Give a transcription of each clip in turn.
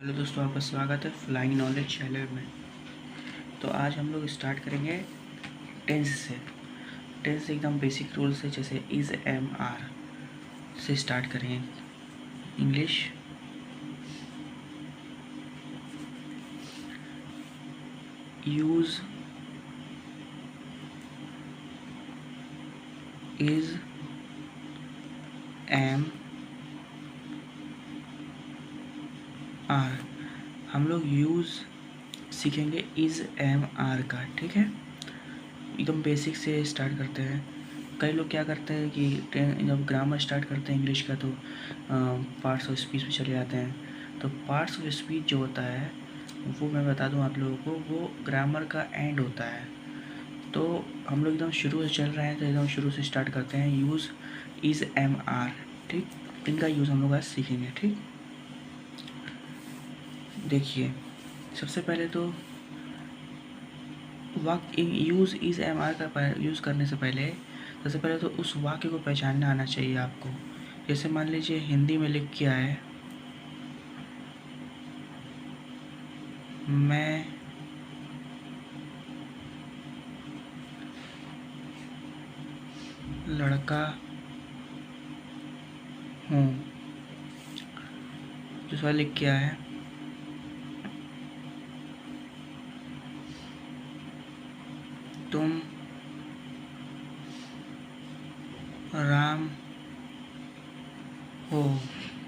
Hello दोस्तों, आपका स्वागत है फ्लाइंग नॉलेज चैनल में। तो आज हम लोग स्टार्ट करेंगे टेंस से। टेंस एकदम बेसिक रूल से, जैसे इज़ एम आर से स्टार्ट करेंगे। English, use is am are. हम लोग यूज़ सीखेंगे इज़ एम आर का, ठीक है। एकदम बेसिक से स्टार्ट करते हैं। कई लोग क्या करते हैं कि जब ग्रामर स्टार्ट करते हैं इंग्लिश का तो पार्ट्स ऑफ स्पीच में चले जाते हैं। तो पार्ट्स ऑफ स्पीच जो होता है वो मैं बता दूं आप लोगों को, वो ग्रामर का एंड होता है। तो हम लोग एकदम शुरू से चल रहे हैं, तो एकदम शुरू से स्टार्ट करते हैं। यूज़ इज़ एम आर, ठीक। इनका यूज़ हम लोग आज सीखेंगे, ठीक। देखिए, सबसे पहले तो वाक्य यूज़ इज़ एम आर का यूज़ करने से पहले सबसे पहले तो उस वाक्य को पहचानना आना चाहिए आपको। जैसे मान लीजिए हिंदी में लिख के आए, मैं लड़का हूँ। दूसरा लिख के आए, तुम राम हो।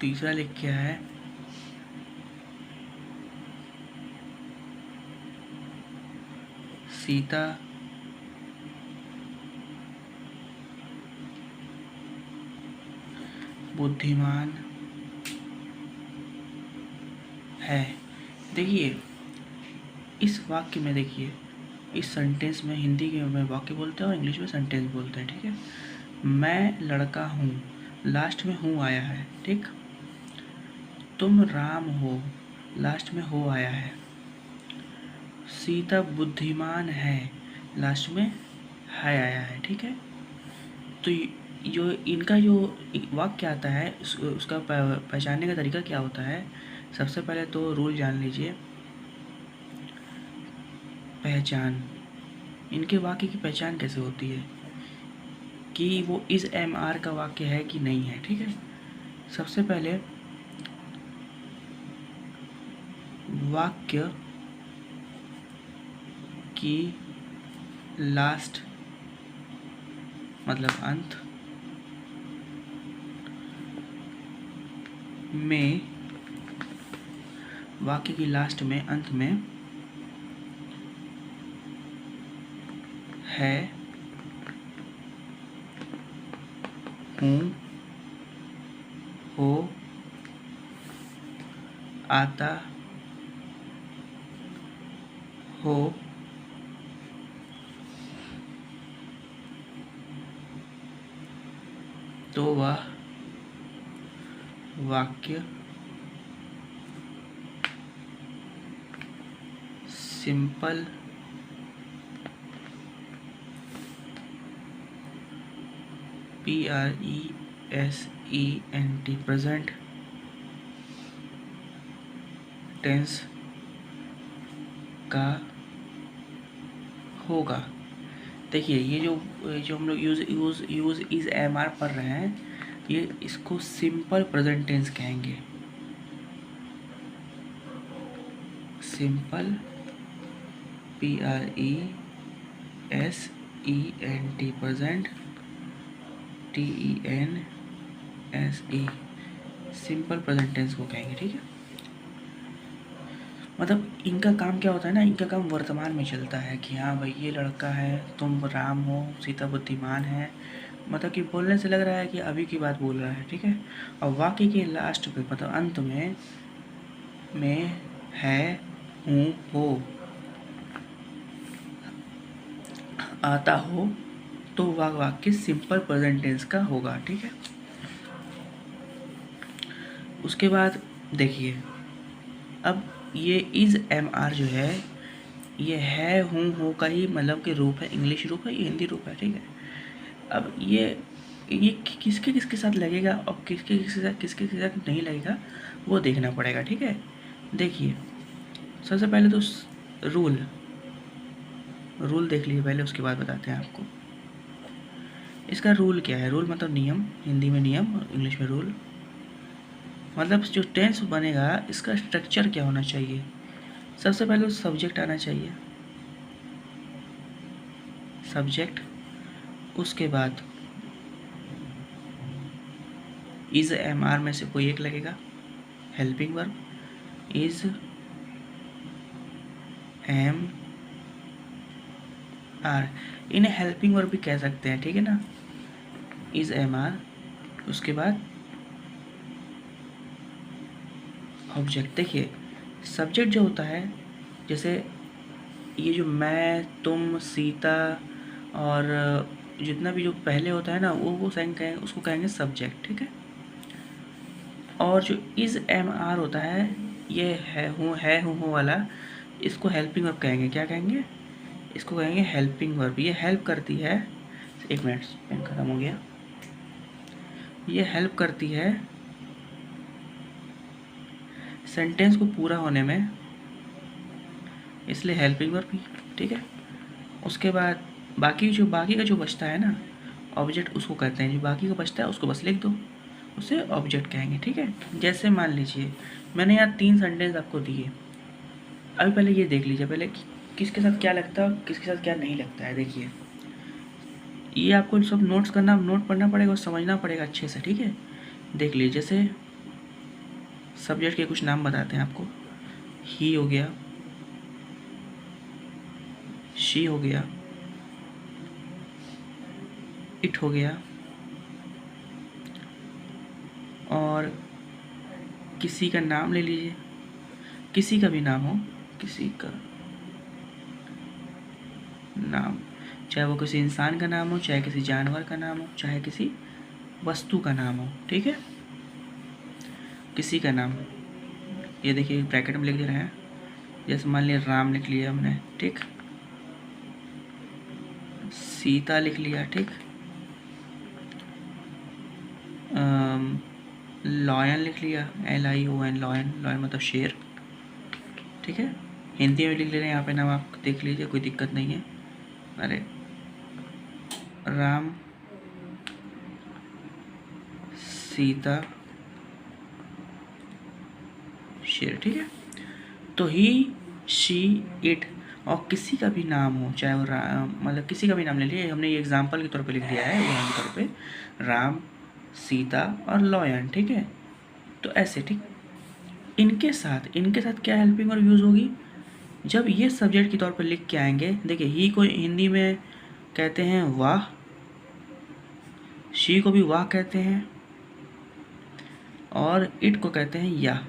तीसरा लिख के आए, सीता बुद्धिमान है। देखिए, इस वाक्य में देखिए, इस सेंटेंस में हिंदी के में वाक्य बोलते हैं और इंग्लिश में सेंटेंस बोलते हैं, ठीक है। मैं लड़का हूँ, लास्ट में हूँ आया है, ठीक। तुम राम हो, लास्ट में हो आया है। सीता बुद्धिमान है, लास्ट में है आया है, ठीक है। तो जो इनका जो वाक्य आता है उसका पहचानने का तरीका क्या होता है। सबसे पहले तो रूल जान लीजिए। पहचान, इनके वाक्य की पहचान कैसे होती है कि वो इज़ एम आर का वाक्य है कि नहीं है, ठीक है। सबसे पहले वाक्य की लास्ट मतलब अंत में, वाक्य की लास्ट में अंत में है, हूँ, हो, आता हो, तो वह वाक्य सिंपल PRESENT प्रेजेंट टेंस का होगा। देखिए, ये जो हम लोग यूज़ इज़ एम आर पढ़ रहे हैं, ये इसको सिंपल प्रेजेंट टेंस कहेंगे। Simple PRESENT present TENSE simple present tense को कहेंगे, ठीक है। मतलब इनका काम क्या होता है ना, इनका काम वर्तमान में चलता है कि हाँ भाई ये लड़का है, तुम राम हो, सीता बुद्धिमान है। मतलब कि बोलने से लग रहा है कि अभी की बात बोल रहा है, ठीक है। और वाक्य के लास्ट पे मतलब अंत में है, हूँ, हो, आता हो, तो वह वाक्य सिंपल प्रेजेंट टेंस का होगा, ठीक है। उसके बाद देखिए, अब ये इज़ एम आर जो है, ये है, हूँ, हो का ही मतलब के रूप है, इंग्लिश रूप है, ये हिंदी रूप है, ठीक है। अब ये किसके किसके साथ लगेगा और किसके किसके साथ नहीं लगेगा, वो देखना पड़ेगा, ठीक है। देखिए सबसे पहले तो रूल देख लीजिए पहले, उसके बाद बताते हैं आपको इसका रूल क्या है। रूल मतलब नियम, हिंदी में नियम, इंग्लिश में रूल। मतलब जो टेंस बनेगा इसका स्ट्रक्चर क्या होना चाहिए। सबसे पहले सब्जेक्ट आना चाहिए, सब्जेक्ट। उसके बाद इज एम आर में से कोई एक लगेगा, helping verb, is am are. इन्हें हेल्पिंग वर्ब भी कह सकते हैं, ठीक है ना। इज एम आर, उसके बाद ऑब्जेक्ट। देखिए सब्जेक्ट जो होता है, जैसे ये जो मैं, तुम, सीता और जितना भी जो पहले होता है ना वो कहेंगे, उसको कहेंगे सब्जेक्ट, ठीक है। और जो इज एम आर होता है, ये है हूँ वाला, इसको हेल्पिंग वर्ब कहेंगे। क्या कहेंगे, इसको कहेंगे हेल्पिंग वर्ब। ये हेल्प करती है, एक मिनट पेन खत्म हो गया। ये हेल्प करती है सेंटेंस को पूरा होने में, इसलिए हेल्पिंग वर्ब भी, ठीक है। उसके बाद बाकी का जो बचता है ना ऑब्जेक्ट, उसको कहते हैं, जो बाकी का बचता है उसको बस लिख दो, उसे ऑब्जेक्ट कहेंगे, ठीक है। जैसे मान लीजिए मैंने यहाँ 3 सेंटेंस आपको दिए, अभी पहले ये देख लीजिए पहले कि किसके साथ क्या लगता है और किसके साथ क्या नहीं लगता है। देखिए ये आपको सब नोट पढ़ना पड़ेगा और समझना पड़ेगा अच्छे से, ठीक है। देख लीजिए जैसे सब्जेक्ट के कुछ नाम बताते हैं आपको। ही हो गया, शी हो गया, इट हो गया, और किसी का नाम ले लीजिए, किसी का भी नाम हो, किसी का नाम, चाहे वो किसी इंसान का नाम हो, चाहे किसी जानवर का नाम हो, चाहे किसी वस्तु का नाम हो, ठीक है। किसी का नाम, ये देखिए ब्रैकेट में लिख दे रहे हैं। जैसे मान लिया राम लिख लिया हमने, ठीक, सीता लिख लिया, ठीक, लॉयन लिख लिया, LION, लॉयन, लॉयन मतलब शेर, ठीक है। हिंदी में लिख ले रहे हैं यहाँ पे नाम, आप देख लीजिए, कोई दिक्कत नहीं है। अरे राम, सीता, शेर, ठीक है। तो ही, शी, इट, और किसी का भी नाम हो, चाहे वो मतलब किसी का भी नाम ले लिए, हमने ये एग्जाम्पल के तौर पे लिख दिया है, उदाहरण के तौर पे राम, सीता और लॉयन, ठीक है। तो ऐसे, ठीक, इनके साथ क्या हेल्पिंग वर्ब यूज़ होगी, जब ये सब्जेक्ट के तौर पर लिख के आएंगे। देखिए ही को हिंदी में कहते हैं वाह, शी को भी वाह कहते हैं, और इट को कहते हैं या।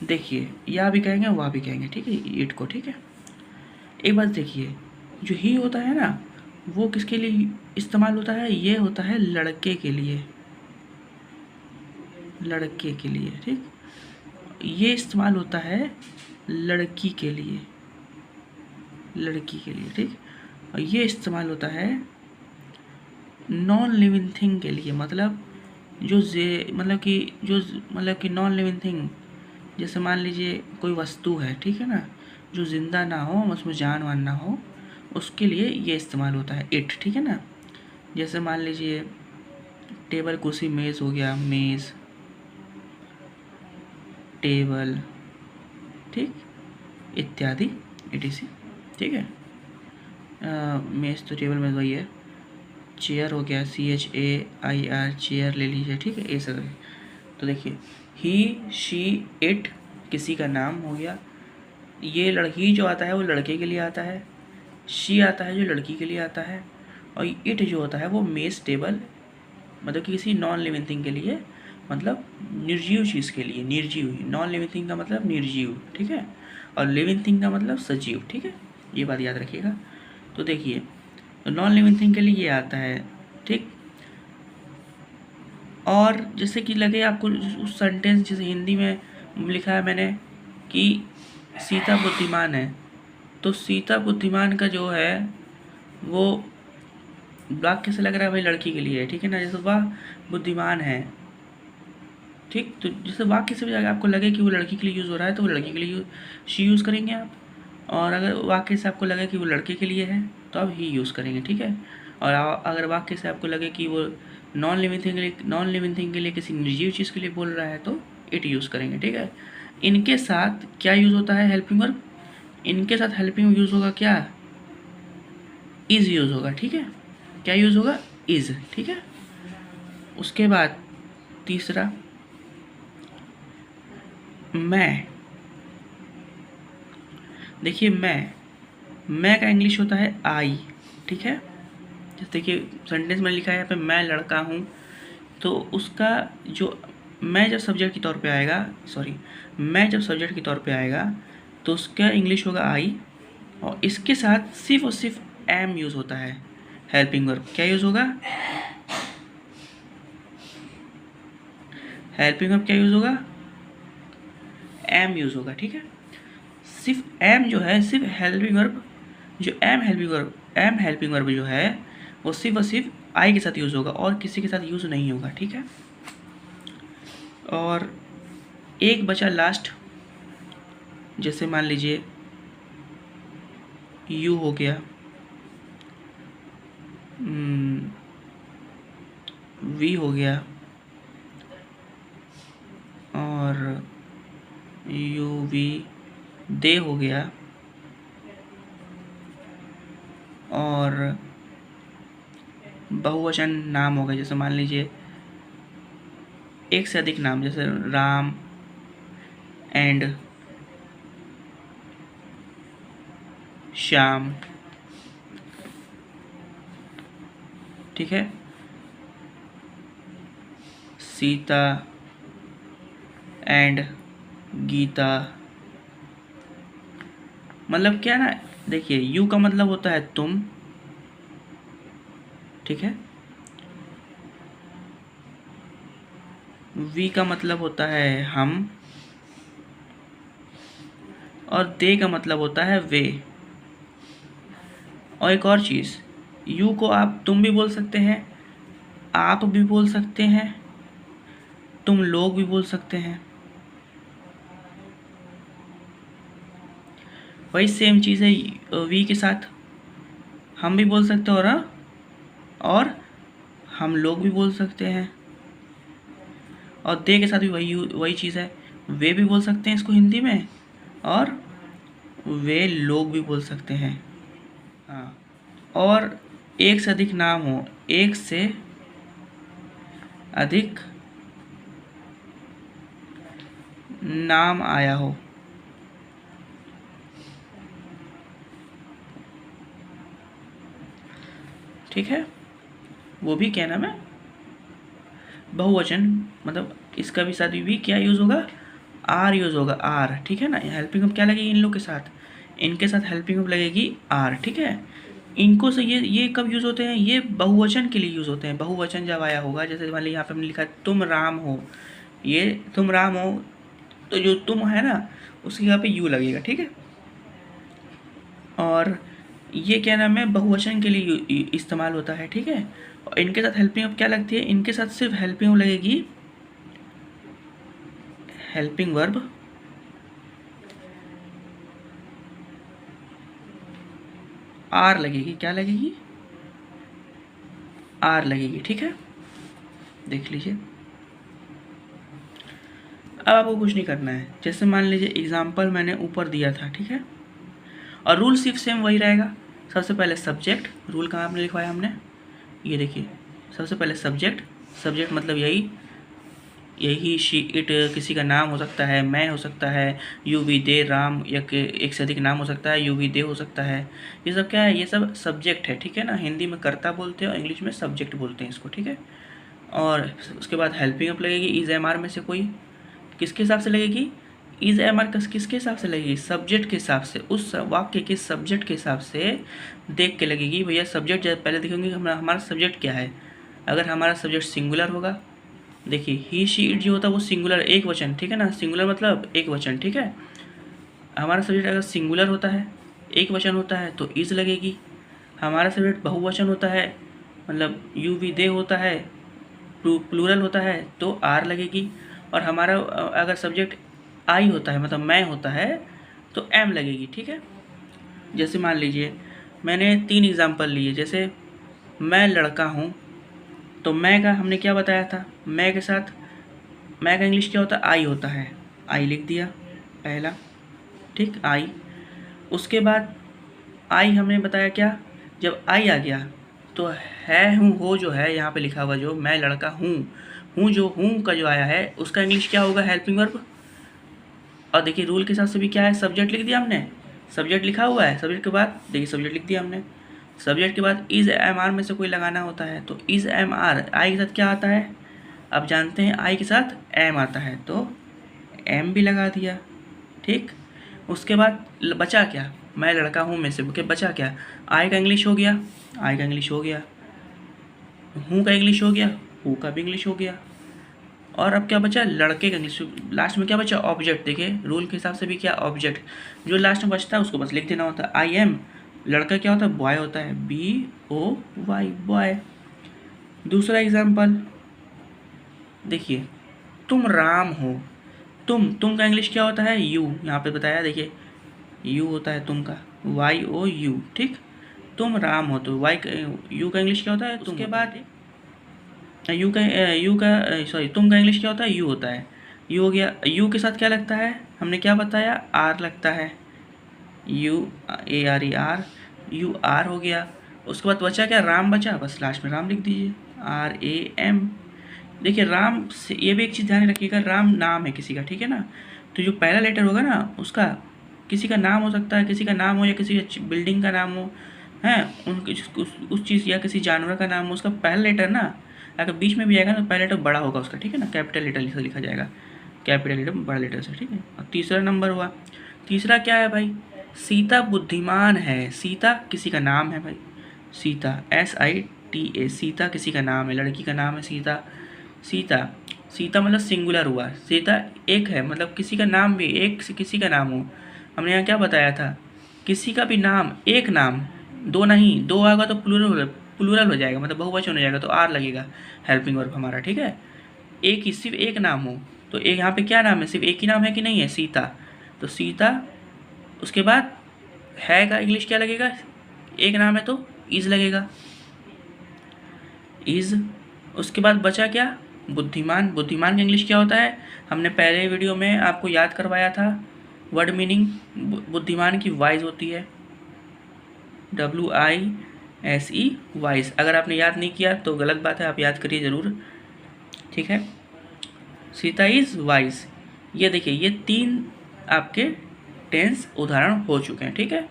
देखिए या भी कहेंगे, वाह भी कहेंगे, ठीक है, इट को, ठीक है। एक बात देखिए, जो ही होता है ना वो किसके लिए इस्तेमाल होता है, ये होता है लड़के के लिए, लड़के के लिए, ठीक। ये इस्तेमाल होता है लड़की के लिए, लड़की के लिए, ठीक। और ये इस्तेमाल होता है नॉन लिविंग थिंग के लिए, मतलब जो मतलब कि नॉन लिविंग थिंग, जैसे मान लीजिए कोई वस्तु है, ठीक है ना, जो जिंदा ना हो, उसमें जान वान ना हो, उसके लिए ये इस्तेमाल होता है इट, ठीक है ना। जैसे मान लीजिए टेबल, कुर्सी, मेज़ हो गया, मेज़, टेबल, ठीक, इत्यादि, etc, ठीक है। मेज़ तो टेबल में वही है। चेयर हो गया, CHAIR, चेयर ले लीजिए, ठीक है, ये सब है। तो देखिए ही, शी, इट, किसी का नाम हो गया। ये लड़की जो आता है वो लड़के के लिए आता है, शी आता है जो लड़की के लिए आता है, और इट जो होता है वो मेज़, टेबल, मतलब कि किसी नॉन लिविंग थिंग के लिए, मतलब निर्जीव चीज़ के लिए। निर्जीव, नॉन लिविंग थिंग का मतलब निर्जीव, ठीक है, और लिविंग थिंग का मतलब सजीव, ठीक है, ये बात याद रखिएगा। तो देखिए नॉन लिविंग थिंग के लिए ये आता है, ठीक। और जैसे कि लगे आपको उस सेंटेंस, जैसे हिंदी में लिखा है मैंने कि सीता बुद्धिमान है, तो सीता बुद्धिमान का जो है वो वाक्य से लग रहा है भाई लड़की के लिए है, ठीक है ना। जैसे वह बुद्धिमान है, ठीक, तो जैसे वाक्य से भी अगर आपको लगे कि वो लड़की के लिए यूज़ हो रहा है तो वो लड़की के लिए शी यूज़ करेंगे आप। और अगर वाक्य से आपको लगे कि वो लड़के के लिए है तो आप ही यूज़ करेंगे, ठीक है। और अगर वाक्य से आपको लगे कि वो नॉन लिविंग थिंग के लिए किसी निर्जीव चीज़ के लिए बोल रहा है तो इट यूज़ करेंगे, ठीक है। इनके साथ क्या यूज़ होता है हेल्पिंग वर्ब, इनके साथ हेल्पिंग यूज़ होगा क्या, इज़ यूज़ होगा, ठीक है। क्या यूज़ होगा, इज़, ठीक है। उसके बाद तीसरा मैं, देखिए मैं का इंग्लिश होता है आई, ठीक है। जैसे देखिए सेंटेंस में लिखा है यहाँ पे मैं लड़का हूँ, तो उसका जो मैं जब सब्जेक्ट के तौर पे आएगा, मैं जब सब्जेक्ट के तौर पे आएगा तो उसका इंग्लिश होगा आई, और इसके साथ सिर्फ और सिर्फ एम यूज़ होता है हेल्पिंग वर्ब। क्या यूज़ होगा, हेल्पिंग वर्ब क्या यूज़ होगा, एम यूज़ होगा, ठीक है। सिर्फ एम जो है, सिर्फ हेल्पिंग वर्ब जो एम हेल्पिंग वर्ब जो है वो सिर्फ और सिर्फ आई के साथ यूज़ होगा और किसी के साथ यूज़ नहीं होगा, ठीक है। और एक बचा लास्ट, जैसे मान लीजिए यू हो गया, वी हो गया, और यू वी दे हो गया, और बहुवचन नाम हो गए। जैसे मान लीजिए एक से अधिक नाम, जैसे राम एंड श्याम, ठीक है, सीता एंड गीता। मतलब क्या ना, देखिए यू का मतलब होता है तुम, ठीक है, वी का मतलब होता है हम, और दे का मतलब होता है वे। और एक और चीज़, यू को आप तुम भी बोल सकते हैं, आप भी बोल सकते हैं, तुम लोग भी बोल सकते हैं। वही सेम चीज़ है वी के साथ, हम भी बोल सकते हैं और हम लोग भी बोल सकते हैं। और दे के साथ भी वही चीज़ है, वे भी बोल सकते हैं इसको हिंदी में, और वे लोग भी बोल सकते हैं। हाँ, और एक से अधिक नाम हो, एक से अधिक नाम आया हो, ठीक है, वो भी क्या नाम है, बहुवचन। मतलब इसका भी साथ भी क्या यूज़ होगा, आर यूज़ होगा, आर, ठीक है ना। हेल्पिंग वर्ब क्या लगेगी इन लोग के साथ, इनके साथ हेल्पिंग वर्ब लगेगी आर, ठीक है। इनको से ये कब यूज़ होते हैं, ये बहुवचन के लिए यूज़ होते हैं। बहुवचन जब आया होगा, जैसे मान लीजिए यहाँ पे हमने लिखा है तुम राम हो, ये तुम राम हो, तो जो तुम है ना उसके यहाँ पे यू लगेगा, ठीक है। और ये क्या नाम है, बहुवचन के लिए इस्तेमाल होता है, ठीक है। और इनके साथ हेल्पिंग वर्ब क्या लगती है, इनके साथ सिर्फ हेल्पिंग वर्ब लगेगी, हेल्पिंग वर्ब आर लगेगी। क्या लगेगी, आर लगेगी, ठीक है। देख लीजिए, अब आपको कुछ नहीं करना है। जैसे मान लीजिए एग्जाम्पल मैंने ऊपर दिया था, ठीक है, और रूल सिर्फ सेम वही रहेगा। सबसे पहले सब्जेक्ट, रूल कहाँ आपने लिखवाया हमने, ये देखिए, सबसे पहले सब्जेक्ट मतलब यही शी इट किसी का नाम हो सकता है, मैं हो सकता है, यू वी दे राम, या एक से अधिक नाम हो सकता है, यू वी दे हो सकता है। ये सब क्या है, ये सब सब्जेक्ट है, ठीक है ना। हिंदी में कर्ता बोलते हैं और इंग्लिश में सब्जेक्ट बोलते हैं इसको, ठीक है। और उसके बाद हेल्पिंग अप लगेगी, इज एम आर में से कोई, किसके हिसाब से लगेगी, इज एम आर किसके हिसाब से लगेगी, सब्जेक्ट के हिसाब से, उस वाक्य के सब्जेक्ट के हिसाब से देख के लगेगी। भैया सब्जेक्ट पहले देखेंगे हमारा सब्जेक्ट क्या है। अगर हमारा सब्जेक्ट सिंगुलर होगा, देखिए ही शी इट जो होता है वो सिंगुलर, एक वचन, ठीक है ना, सिंगुलर मतलब एक वचन, ठीक है। हमारा सब्जेक्ट अगर सिंगुलर होता है, एक वचन होता है, तो इज लगेगी। हमारा सब्जेक्ट बहुवचन होता है, मतलब यू वी दे होता है, प्लूरल होता है तो आर लगेगी, और हमारा अगर सब्जेक्ट आई होता है मतलब मैं होता है तो एम लगेगी। ठीक है, जैसे मान लीजिए मैंने 3 एग्जांपल लिए, जैसे मैं लड़का हूँ, तो मैं का हमने क्या बताया था, मैं के साथ मैं का इंग्लिश क्या होता है, आई होता है, आई लिख दिया पहला। ठीक, आई। उसके बाद आई हमने बताया क्या, जब आई आ गया तो है हूँ हो जो है यहाँ पे लिखा हुआ, जो मैं लड़का हूँ जो हूँ का जो आया है उसका इंग्लिश क्या होगा, हेल्पिंग वर्ब। और देखिए रूल के हिसाब से भी क्या है, सब्जेक्ट लिख दिया हमने, सब्जेक्ट लिखा हुआ है, सब्जेक्ट के बाद देखिए सब्जेक्ट लिख दिया हमने, सब्जेक्ट के बाद इज एम आर में से कोई लगाना होता है, तो इज एम आर आई के साथ क्या आता है, अब जानते हैं आई के साथ एम आता है तो एम भी लगा दिया। ठीक, उसके बाद बचा क्या, मैं लड़का हूँ में से बचा क्या, आई का इंग्लिश हो गया, आई का इंग्लिश हो गया, हूँ का इंग्लिश हो गया, हूँ का भी इंग्लिश हो गया, और अब क्या बचा, लड़के का इंग्लिश। लास्ट में क्या बचा, ऑब्जेक्ट। देखिए रूल के हिसाब से भी क्या, ऑब्जेक्ट जो लास्ट में बचता है उसको बस लिख देना होता है। आई एम, लड़का क्या होता है, बॉय होता है, बी ओ वाई, बॉय। दूसरा एग्जाम्पल देखिए, तुम राम हो, तुम का इंग्लिश क्या होता है, यू, यहाँ पे बताया देखिए यू होता है तुम का, वाई ओ यू। ठीक, तुम राम हो तो वाई यू का इंग्लिश क्या होता है, उसके बाद यू का सॉरी तुम का इंग्लिश क्या होता है, यू होता है, यू हो गया। यू के साथ क्या लगता है, हमने क्या बताया, आर लगता है, U A R E R, you are हो गया। उसके बाद बचा क्या, राम बचा, बस लास्ट में राम लिख दीजिए, आर ए एम। देखिए राम से ये भी एक चीज़ ध्यान रखिएगा, राम नाम है किसी का, ठीक है ना, तो जो पहला लेटर होगा ना उसका किसी का नाम हो सकता है, किसी का नाम हो या किसी बिल्डिंग का नाम हो, हैं उनकी उस चीज़ या किसी जानवर का नाम हो, उसका पहला लेटर ना अगर बीच में भी आएगा तो पहला लेटर बड़ा होगा उसका, ठीक है ना, कैपिटल लेटर से लिखा जाएगा, कैपिटल लेटर बड़ा लेटर से। ठीक है, और तीसरा नंबर हुआ, तीसरा क्या है भाई, सीता बुद्धिमान है, सीता किसी का नाम है भाई, सीता SITA, सीता किसी का नाम है, लड़की का नाम है सीता, सीता सीता मतलब सिंगुलर हुआ, सीता एक है मतलब किसी का नाम भी एक से किसी का नाम हो। हमने यहाँ क्या बताया था, किसी का भी नाम, एक नाम, दो नहीं, दो आएगा तो प्लूरल हो जाएगा, मतलब बहुवचन हो जाएगा तो आर लगेगा हेल्पिंग वर्ब हमारा। ठीक है, एक ही सिर्फ एक नाम हो तो एक यहाँ पे क्या नाम है, सिर्फ एक ही नाम है कि नहीं है, सीता, तो सीता। उसके बाद है का इंग्लिश क्या लगेगा, एक नाम है तो इज लगेगा, इज। उसके बाद बचा क्या, बुद्धिमान, बुद्धिमान का इंग्लिश क्या होता है, हमने पहले वीडियो में आपको याद करवाया था वर्ड मीनिंग, बुद्धिमान की वाइज होती है, WISE, वाइज। अगर आपने याद नहीं किया तो गलत बात है, आप याद करिए ज़रूर। ठीक है, सीता इज वाइज। ये देखिए ये 3 आपके टेंस उदाहरण हो चुके हैं। ठीक है,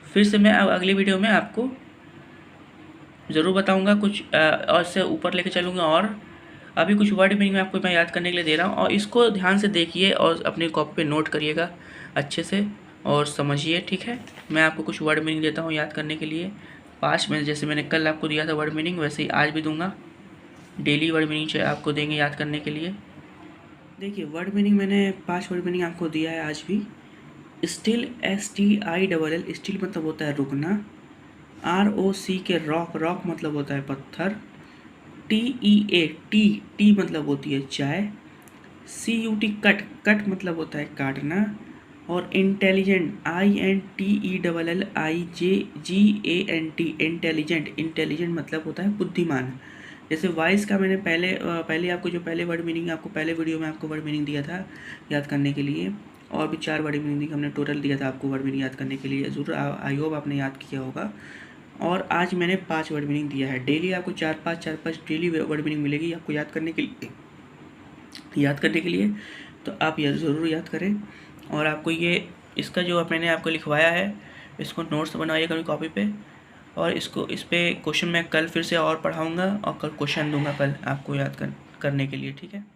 फिर से मैं अगली वीडियो में आपको ज़रूर बताऊंगा कुछ और से ऊपर लेके चलूँगा, और अभी कुछ वर्ड मीनिंग में आपको मैं याद करने के लिए दे रहा हूँ, और इसको ध्यान से देखिए और अपनी कॉपी पे नोट करिएगा अच्छे से और समझिए। ठीक है, मैं आपको कुछ वर्ड मीनिंग देता हूँ याद करने के लिए 5 मिनट, जैसे मैंने कल आपको दिया था वर्ड मीनिंग वैसे ही आज भी दूंगा, डेली वर्ड मीनिंग आपको देंगे याद करने के लिए। देखिए वर्ड मीनिंग मैंने 5 वर्ड मीनिंग आपको दिया है आज भी। स्टिल, STILL, स्टिल मतलब होता है रुकना, ROC के रॉक, रॉक मतलब होता है पत्थर, TEA, टी मतलब होती है चाय, CUT कट, कट मतलब होता है काटना, और इंटेलिजेंट INTELLIGENT, इंटेलिजेंट, इंटेलिजेंट मतलब होता है बुद्धिमान। जैसे वाइस का मैंने पहले आपको जो पहले वर्ड मीनिंग आपको पहले वीडियो में आपको वर्ड मीनिंग दिया था याद करने के लिए, और भी 4 वर्ड मीनिंग हमने टोटल दिया था आपको वर्ड मीनिंग याद करने के लिए, ज़रूर आई होप आपने याद किया होगा। और आज मैंने 5 वर्ड मीनिंग दिया है, डेली आपको 4-5 डेली वर्ड मीनिंग मिलेगी आपको याद करने के लिए, तो आप यह ज़रूर याद करें। और आपको ये इसका जो मैंने आपको लिखवाया है इसको नोट्स बनाइए कभी कॉपी पे, और इसको इस पर क्वेश्चन मैं कल फिर से और पढ़ाऊँगा और कल क्वेश्चन दूँगा कल आपको याद करने के लिए। ठीक है।